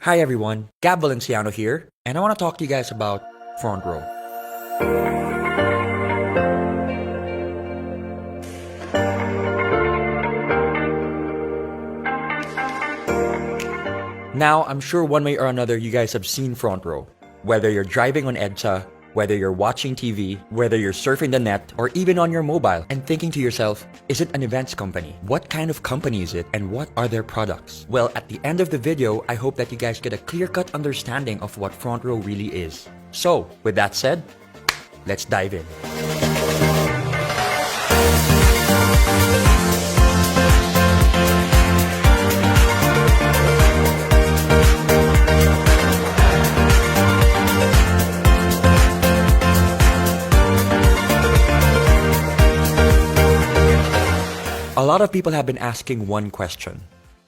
Hi everyone, Gab Valenciano here, and I want to talk to you guys about Frontrow. Now, I'm sure one way or another you guys have seen Frontrow. Whether you're driving on EDSA, whether you're watching TV, whether you're surfing the net, or even on your mobile, and thinking to yourself, is it an events company? What kind of company is it, and what are their products? Well, at the end of the video, I hope that you guys get a clear-cut understanding of what Frontrow really is. So, with that said, let's dive in. A lot of people have been asking one question.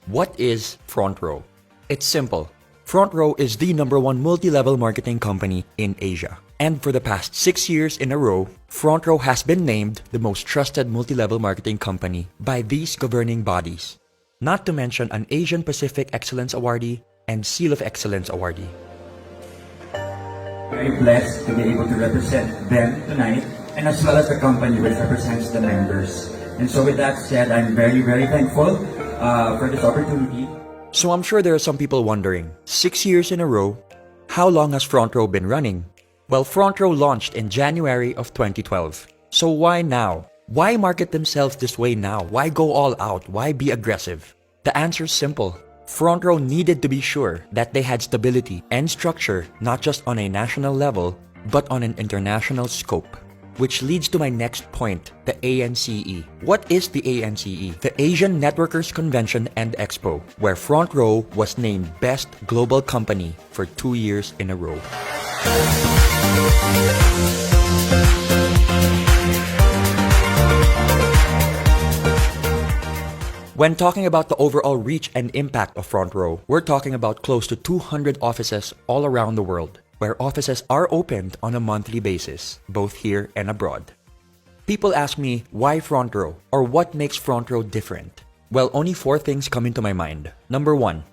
What is Frontrow? It's simple. Frontrow is the #1 multi-level marketing company in Asia. And for the past 6 years in a row, Frontrow has been named the most trusted multi-level marketing company by these governing bodies. Not to mention an Asian Pacific Excellence Awardee and Seal of Excellence Awardee. Very blessed to be able to represent them tonight, and as well as the company which represents the members. And so with that said, I'm very, very thankful for this opportunity. So I'm sure there are some people wondering, 6 years in a row, how long has Frontrow been running? Well, Frontrow launched in January of 2012. So why now? Why market themselves this way now? Why go all out? Why be aggressive? The answer is simple. Frontrow needed to be sure that they had stability and structure not just on a national level, but on an international scope. Which leads to my next point, the ANCE. What is the ANCE? The Asian Networkers Convention and Expo, where Frontrow was named Best Global Company for 2 years in a row. When talking about the overall reach and impact of Frontrow, we're talking about close to 200 offices all around the world, where offices are opened on a monthly basis, both here and abroad. People ask me, why Frontrow? Or what makes Frontrow different? Well, only 4 things come into my mind. Number 1,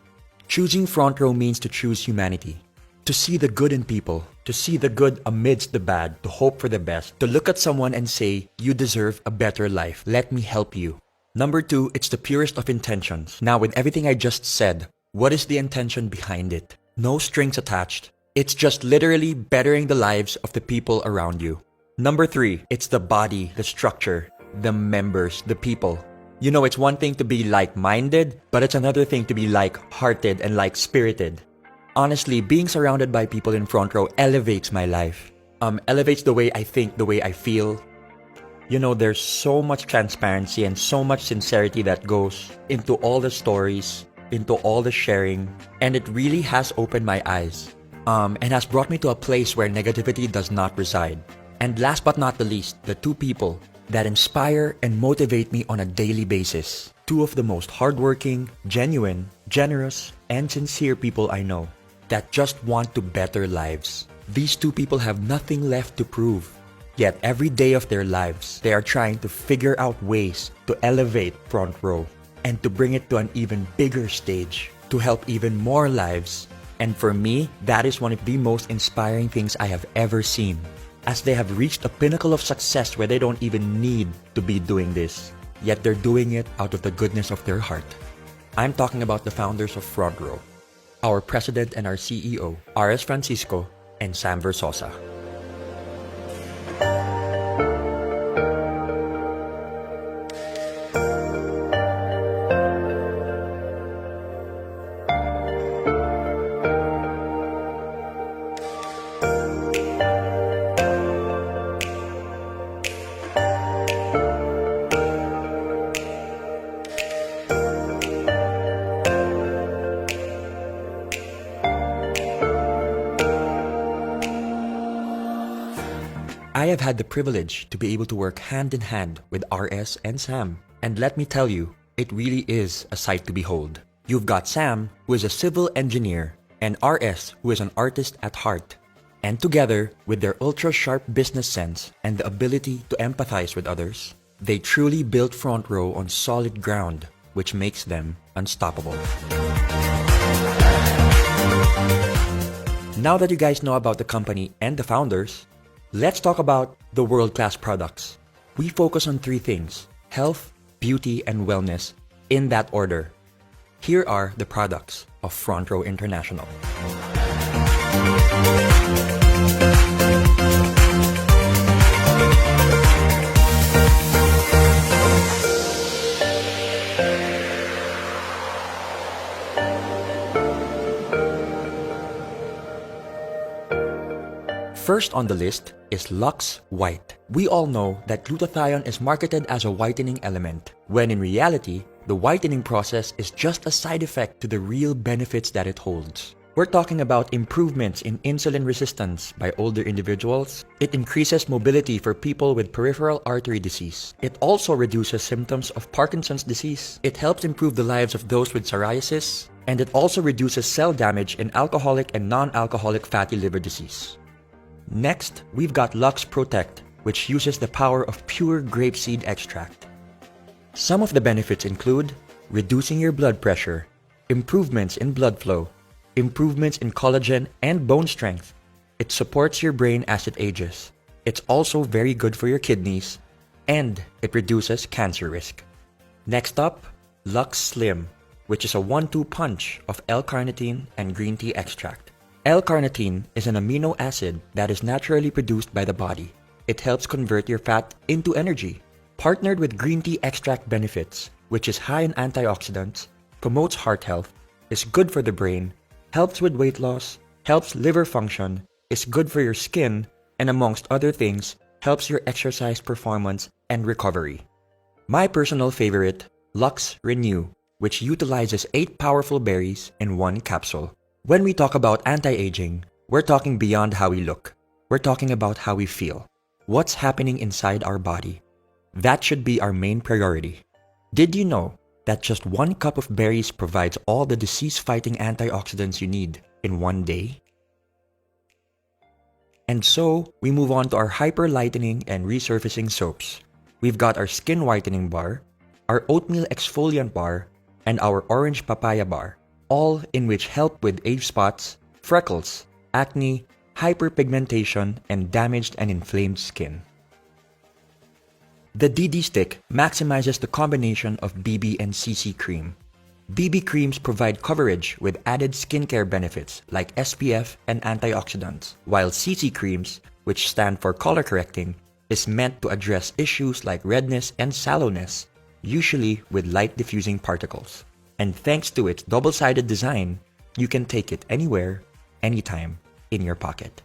choosing Frontrow means to choose humanity. To see the good in people, to see the good amidst the bad, to hope for the best, to look at someone and say, you deserve a better life, let me help you. Number 2, it's the purest of intentions. Now, with everything I just said, what is the intention behind it? No strings attached. It's just literally bettering the lives of the people around you. Number 3, it's the body, the structure, the members, the people. You know, it's one thing to be like-minded, but it's another thing to be like-hearted and like-spirited. Honestly, being surrounded by people in Frontrow elevates my life. Elevates the way I think, the way I feel. You know, there's so much transparency and so much sincerity that goes into all the stories, into all the sharing, and it really has opened my eyes. And has brought me to a place where negativity does not reside. And last but not the least, the 2 people that inspire and motivate me on a daily basis. 2 of the most hardworking, genuine, generous, and sincere people I know that just want to better lives. These 2 people have nothing left to prove. Yet every day of their lives, they are trying to figure out ways to elevate Frontrow and to bring it to an even bigger stage, to help even more lives. And for me, that is one of the most inspiring things I have ever seen, as they have reached a pinnacle of success where they don't even need to be doing this, yet they're doing it out of the goodness of their heart. I'm talking about the founders of Frontrow, our president and our CEO, R.S. Francisco and Sam Versosa. I have had the privilege to be able to work hand in hand with RS and Sam. And let me tell you, it really is a sight to behold. You've got Sam, who is a civil engineer, and RS, who is an artist at heart. And together, with their ultra-sharp business sense and the ability to empathize with others, they truly built Frontrow on solid ground, which makes them unstoppable. Now that you guys know about the company and the founders, let's talk about the world-class products. We focus on three things: health, beauty, and wellness, in that order. Here are the products of Frontrow International. First on the list is Lux White. We all know that glutathione is marketed as a whitening element, when in reality, the whitening process is just a side effect to the real benefits that it holds. We're talking about improvements in insulin resistance by older individuals. It increases mobility for people with peripheral artery disease. It also reduces symptoms of Parkinson's disease. It helps improve the lives of those with psoriasis. And it also reduces cell damage in alcoholic and non-alcoholic fatty liver disease. Next, we've got Lux Protect, which uses the power of pure grapeseed extract. Some of the benefits include reducing your blood pressure, improvements in blood flow, improvements in collagen and bone strength. It supports your brain as it ages. It's also very good for your kidneys, and it reduces cancer risk. Next up, Lux Slim, which is a 1-2 punch of L-carnitine and green tea extract. L-carnitine is an amino acid that is naturally produced by the body. It helps convert your fat into energy. Partnered with green tea extract benefits, which is high in antioxidants, promotes heart health, is good for the brain, helps with weight loss, helps liver function, is good for your skin, and amongst other things, helps your exercise performance and recovery. My personal favorite, Lux Renew, which utilizes 8 powerful berries in 1 capsule. When we talk about anti-aging, we're talking beyond how we look. We're talking about how we feel. What's happening inside our body? That should be our main priority. Did you know that just 1 cup of berries provides all the disease-fighting antioxidants you need in 1 day? And so, we move on to our hyper-lightening and resurfacing soaps. We've got our skin whitening bar, our oatmeal exfoliant bar, and our orange papaya bar, all in which help with age spots, freckles, acne, hyperpigmentation, and damaged and inflamed skin. The DD Stick maximizes the combination of BB and CC cream. BB creams provide coverage with added skincare benefits like SPF and antioxidants, while CC creams, which stand for color correcting, is meant to address issues like redness and sallowness, usually with light diffusing particles. And thanks to its double-sided design, you can take it anywhere, anytime, in your pocket.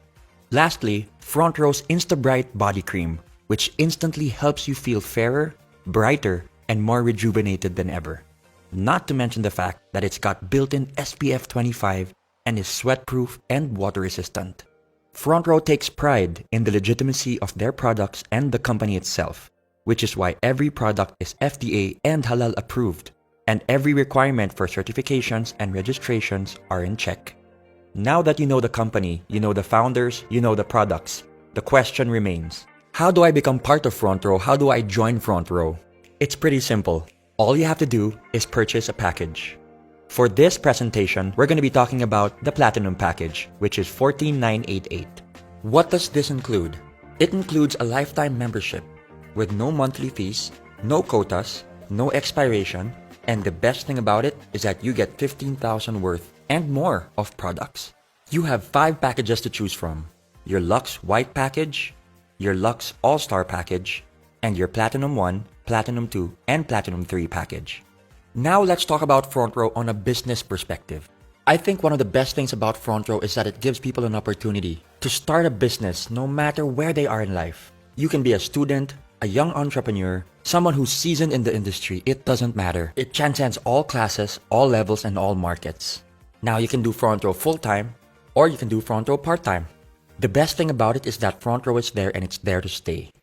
Lastly, Frontrow's Insta-Bright Body Cream, which instantly helps you feel fairer, brighter, and more rejuvenated than ever. Not to mention the fact that it's got built-in SPF 25 and is sweat-proof and water-resistant. Frontrow takes pride in the legitimacy of their products and the company itself, which is why every product is FDA and halal approved, and every requirement for certifications and registrations are in check. Now that you know the company, you know the founders, you know the products, the question remains: how do I become part of Frontrow? How do I join Frontrow? It's pretty simple. All you have to do is purchase a package. For this presentation, we're going to be talking about the Platinum package, which is $14,988. What does this include? It includes a lifetime membership with no monthly fees, no quotas, no expiration, and the best thing about it is that you get 15,000 worth and more of products. You have 5 packages to choose from: your Lux White package, your Lux All-Star package, and your Platinum 1, Platinum 2, and Platinum 3 package. Now let's talk about Frontrow on a business perspective. I think one of the best things about Frontrow is that it gives people an opportunity to start a business no matter where they are in life. You can be a student, a young entrepreneur, someone who's seasoned in the industry. It doesn't matter. It transcends all classes, all levels, and all markets. Now you can do Frontrow full-time, or you can do Frontrow part-time. The best thing about it is that Frontrow is there and it's there to stay.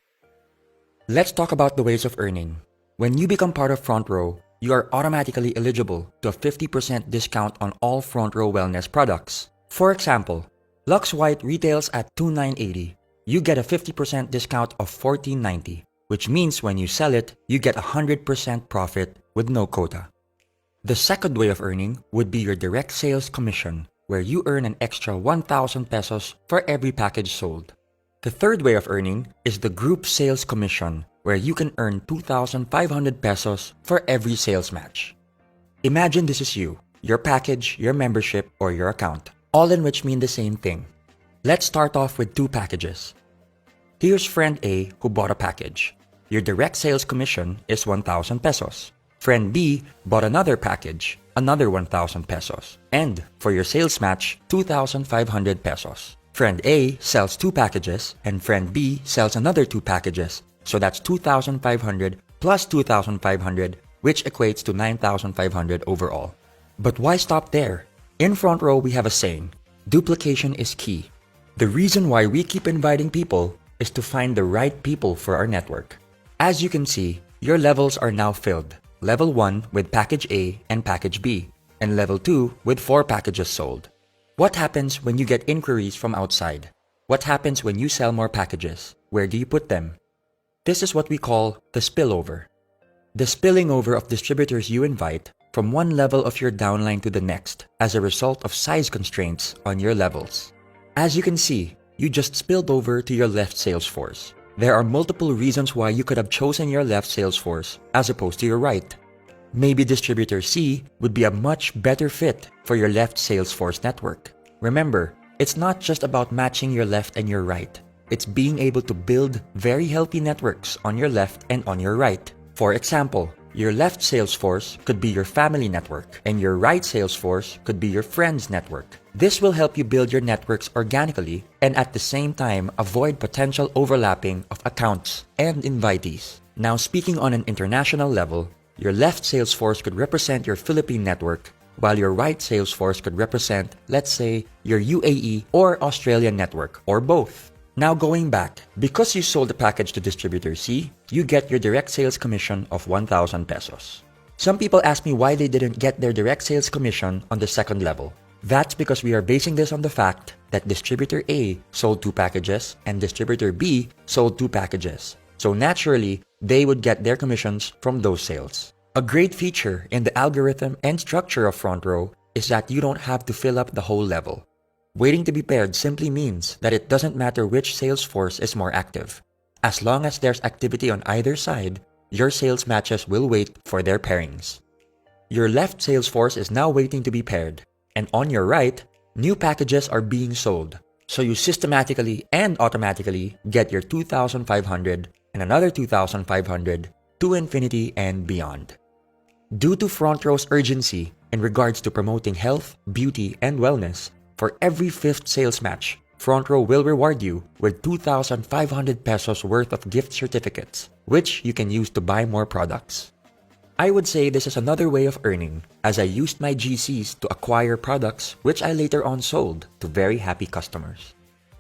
Let's talk about the ways of earning. When you become part of Frontrow, you are automatically eligible to a 50% discount on all Frontrow wellness products. For example, Lux White retails at $2,980. You get a 50% discount of $1,490, which means when you sell it, you get 100% profit with no quota. The second way of earning would be your direct sales commission, where you earn an extra 1,000 pesos for every package sold. The third way of earning is the group sales commission, where you can earn 2,500 pesos for every sales match. Imagine this is you, your package, your membership, or your account, all in which mean the same thing. Let's start off with two packages. Here's friend A who bought a package. Your direct sales commission is 1,000 pesos. Friend B bought another package, another 1,000 pesos. And for your sales match, 2,500 pesos. Friend A sells two packages and friend B sells another two packages. So that's 2,500 plus 2,500, which equates to 9,500 overall. But why stop there? In Frontrow, we have a saying, duplication is key. The reason why we keep inviting people is to find the right people for our network. As you can see, your levels are now filled. Level 1 with package A and package B, and level 2 with 4 packages sold. What happens when you get inquiries from outside? What happens when you sell more packages? Where do you put them? This is what we call the spillover. The spilling over of distributors you invite from one level of your downline to the next as a result of size constraints on your levels. As you can see, you just spilled over to your left sales force. There are multiple reasons why you could have chosen your left sales force as opposed to your right. Maybe distributor C would be a much better fit for your left sales force network. Remember, it's not just about matching your left and your right. It's being able to build very healthy networks on your left and on your right. For example, your left sales force could be your family network, and your right sales force could be your friends network. This will help you build your networks organically and at the same time avoid potential overlapping of accounts and invitees. Now, speaking on an international level, your left sales force could represent your Philippine network, while your right sales force could represent, let's say, your UAE or Australian network, or both. Now going back, because you sold the package to distributor C, you get your direct sales commission of 1,000 pesos. Some people ask me why they didn't get their direct sales commission on the second level. That's because we are basing this on the fact that distributor A sold 2 packages and distributor B sold 2 packages. So naturally, they would get their commissions from those sales. A great feature in the algorithm and structure of Frontrow is that you don't have to fill up the whole level. Waiting to be paired simply means that it doesn't matter which sales force is more active. As long as there's activity on either side, your sales matches will wait for their pairings. Your left sales force is now waiting to be paired, and on your right, new packages are being sold. So you systematically and automatically get your 2,500 and another 2,500 to infinity and beyond. Due to Frontrow's urgency in regards to promoting health, beauty, and wellness, for every 5th sales match, Frontrow will reward you with 2,500 pesos worth of gift certificates, which you can use to buy more products. I would say this is another way of earning, as I used my GCs to acquire products which I later on sold to very happy customers.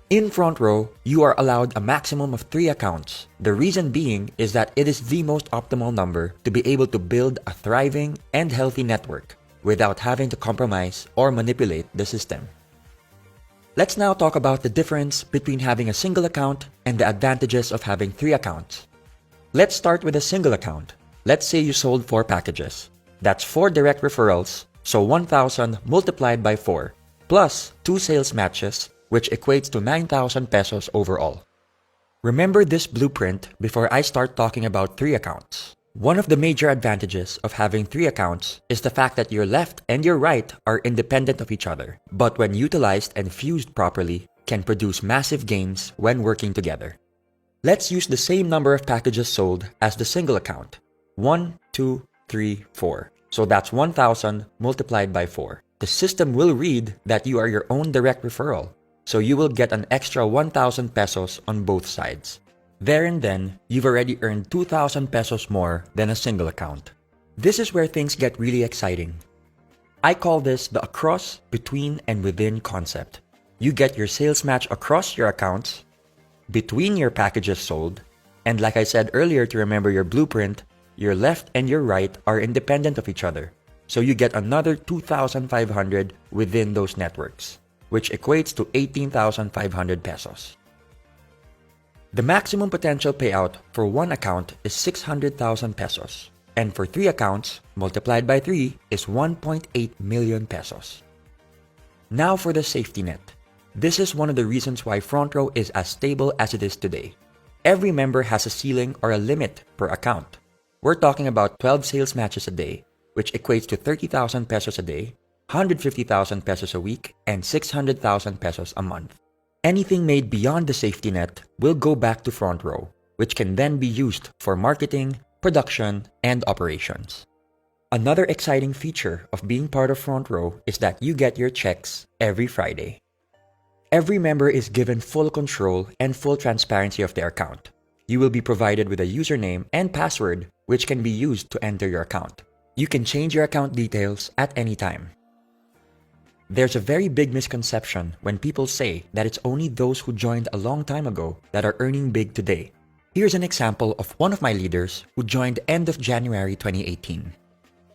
In Frontrow, you are allowed a maximum of 3 accounts. The reason being is that it is the most optimal number to be able to build a thriving and healthy network without having to compromise or manipulate the system. Let's now talk about the difference between having a single account and the advantages of having 3 accounts. Let's start with a single account. Let's say you sold 4 packages. That's 4 direct referrals, so 1,000 multiplied by 4, plus 2 sales matches, which equates to 9,000 pesos overall. Remember this blueprint before I start talking about 3 accounts. One of the major advantages of having 3 accounts is the fact that your left and your right are independent of each other, but when utilized and fused properly, can produce massive gains when working together. Let's use the same number of packages sold as the single account. 1, 2, 3, 4. So that's 1,000 multiplied by 4. The system will read that you are your own direct referral, so you will get an extra 1,000 pesos on both sides. There and then, you've already earned 2,000 pesos more than a single account. This is where things get really exciting. I call this the across, between, and within concept. You get your sales match across your accounts, between your packages sold, and like I said earlier to remember your blueprint, your left and your right are independent of each other. So you get another 2,500 within those networks, which equates to 18,500 pesos. The maximum potential payout for 1 account is 600,000 pesos, and for 3 accounts, multiplied by 3 is 1.8 million pesos. Now for the safety net. This is one of the reasons why Frontrow is as stable as it is today. Every member has a ceiling or a limit per account. We're talking about 12 sales matches a day, which equates to 30,000 pesos a day, 150,000 pesos a week, and 600,000 pesos a month. Anything made beyond the safety net will go back to Frontrow, which can then be used for marketing, production, and operations. Another exciting feature of being part of Frontrow is that you get your checks every Friday. Every member is given full control and full transparency of their account. You will be provided with a username and password which can be used to enter your account. You can change your account details at any time. There's a very big misconception when people say that it's only those who joined a long time ago that are earning big today. Here's an example of one of my leaders who joined end of January 2018.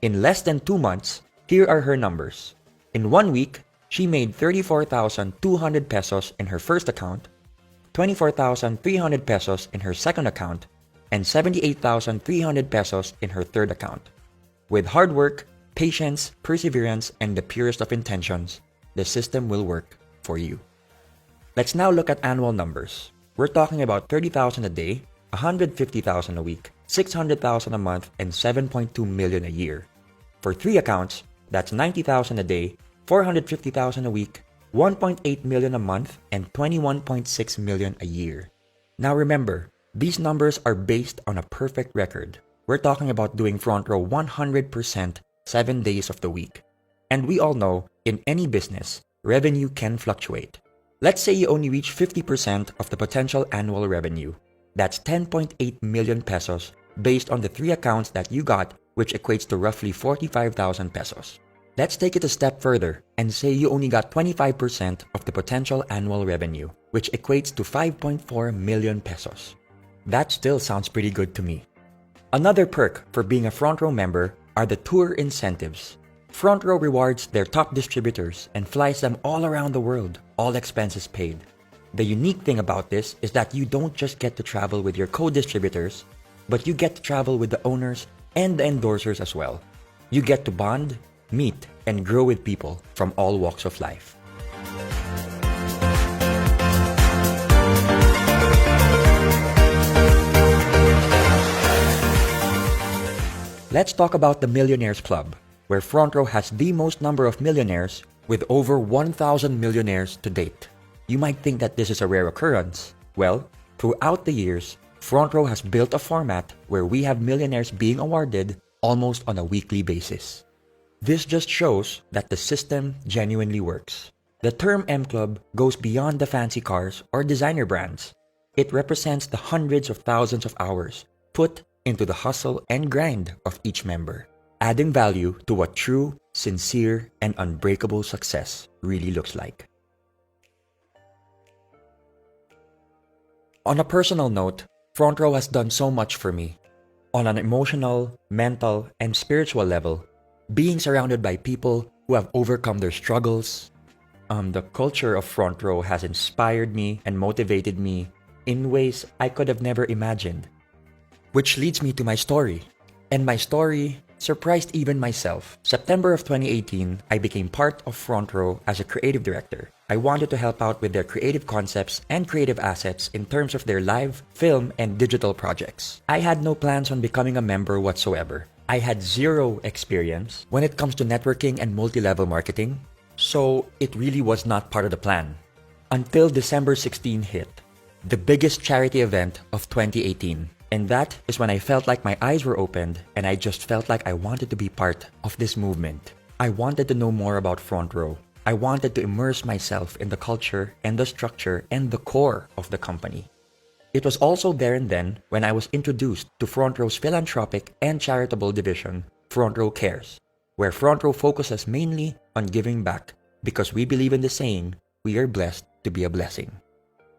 In less than 2 months, here are her numbers. In 1 week, she made 34,200 pesos in her first account, 24,300 pesos in her second account, and 78,300 pesos in her third account. With hard work, patience, perseverance, and the purest of intentions, the system will work for you. Let's now look at annual numbers. We're talking about 30,000 a day, 150,000 a week, 600,000 a month, and 7.2 million a year. For 3 accounts, that's 90,000 a day, 450,000 a week, 1.8 million a month, and 21.6 million a year. Now remember, these numbers are based on a perfect record. We're talking about doing Frontrow 100% 7 days of the week. And we all know, in any business, revenue can fluctuate. Let's say you only reach 50% of the potential annual revenue. That's 10.8 million pesos based on the 3 accounts that you got, which equates to roughly 45,000 pesos. Let's take it a step further and say you only got 25% of the potential annual revenue, which equates to 5.4 million pesos. That still sounds pretty good to me. Another perk for being a Frontrow member are the tour incentives. Frontrow rewards their top distributors and flies them all around the world, all expenses paid. The unique thing about this is that you don't just get to travel with your co-distributors, but you get to travel with the owners and the endorsers as well. You get to bond, meet, and grow with people from all walks of life. Let's talk about the Millionaires Club, where Frontrow has the most number of millionaires with over 1,000 millionaires to date. You might think that this is a rare occurrence. Well, throughout the years, Frontrow has built a format where we have millionaires being awarded almost on a weekly basis. This just shows that the system genuinely works. The term M Club goes beyond the fancy cars or designer brands. It represents the hundreds of thousands of hours put into the hustle and grind of each member, adding value to what true, sincere, and unbreakable success really looks like. On a personal note, Frontrow has done so much for me. On an emotional, mental, and spiritual level, being surrounded by people who have overcome their struggles, the culture of Frontrow has inspired me and motivated me in ways I could have never imagined. Which leads me to my story. And my story surprised even myself. September of 2018, I became part of Frontrow as a creative director. I wanted to help out with their creative concepts and creative assets in terms of their live, film, and digital projects. I had no plans on becoming a member whatsoever. I had zero experience when it comes to networking and multi-level marketing, so it really was not part of the plan. Until December 16 hit, the biggest charity event of 2018. And that is when I felt like my eyes were opened and I just felt like I wanted to be part of this movement. I wanted to know more about Frontrow. I wanted to immerse myself in the culture and the structure and the core of the company. It was also there and then when I was introduced to Frontrow's philanthropic and charitable division, Frontrow Cares, where Frontrow focuses mainly on giving back because we believe in the saying, we are blessed to be a blessing.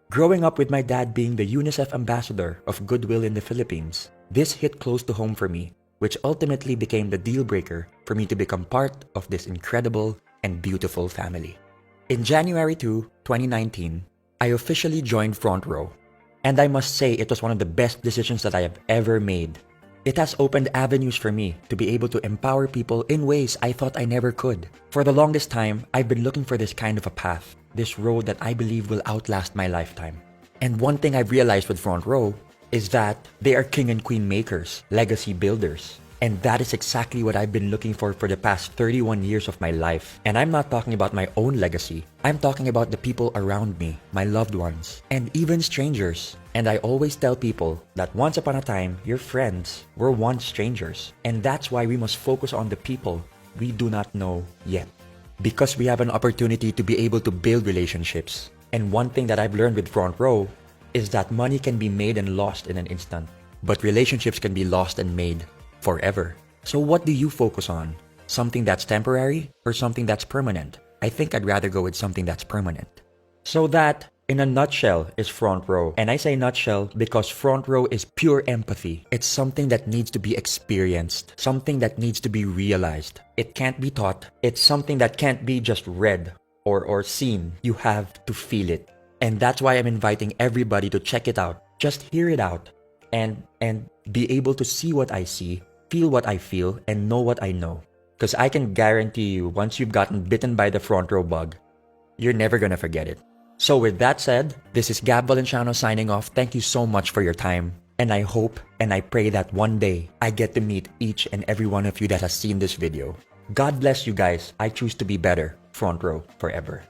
Growing up with my dad being the UNICEF ambassador of Goodwill in the Philippines, this hit close to home for me, which ultimately became the deal breaker for me to become part of this incredible and beautiful family. In January 2, 2019, I officially joined Frontrow, and I must say it was one of the best decisions that I have ever made. It has opened avenues for me to be able to empower people in ways I thought I never could. For the longest time, I've been looking for this kind of a path, this road that I believe will outlast my lifetime. And one thing I've realized with Frontrow is that they are king and queen makers, legacy builders. And that is exactly what I've been looking for the past 31 years of my life. And I'm not talking about my own legacy. I'm talking about the people around me, my loved ones, and even strangers. And I always tell people that once upon a time, your friends were once strangers. And that's why we must focus on the people we do not know yet. Because we have an opportunity to be able to build relationships. And one thing that I've learned with Frontrow is that money can be made and lost in an instant. But relationships can be lost and made forever. So what do you focus on? Something that's temporary or something that's permanent? I think I'd rather go with something that's permanent. So that, in a nutshell, is Frontrow. And I say nutshell because Frontrow is pure empathy. It's something that needs to be experienced, something that needs to be realized. It can't be taught. It's something that can't be just read or seen. You have to feel it. And that's why I'm inviting everybody to check it out. Just hear it out and be able to see what I see, feel what I feel, and know what I know. Because I can guarantee you, once you've gotten bitten by the Frontrow bug, you're never gonna forget it. So with that said, this is Gab Valenciano signing off. Thank you so much for your time. And I hope and I pray that one day I get to meet each and every one of you that has seen this video. God bless you guys. I choose to be better. Frontrow forever.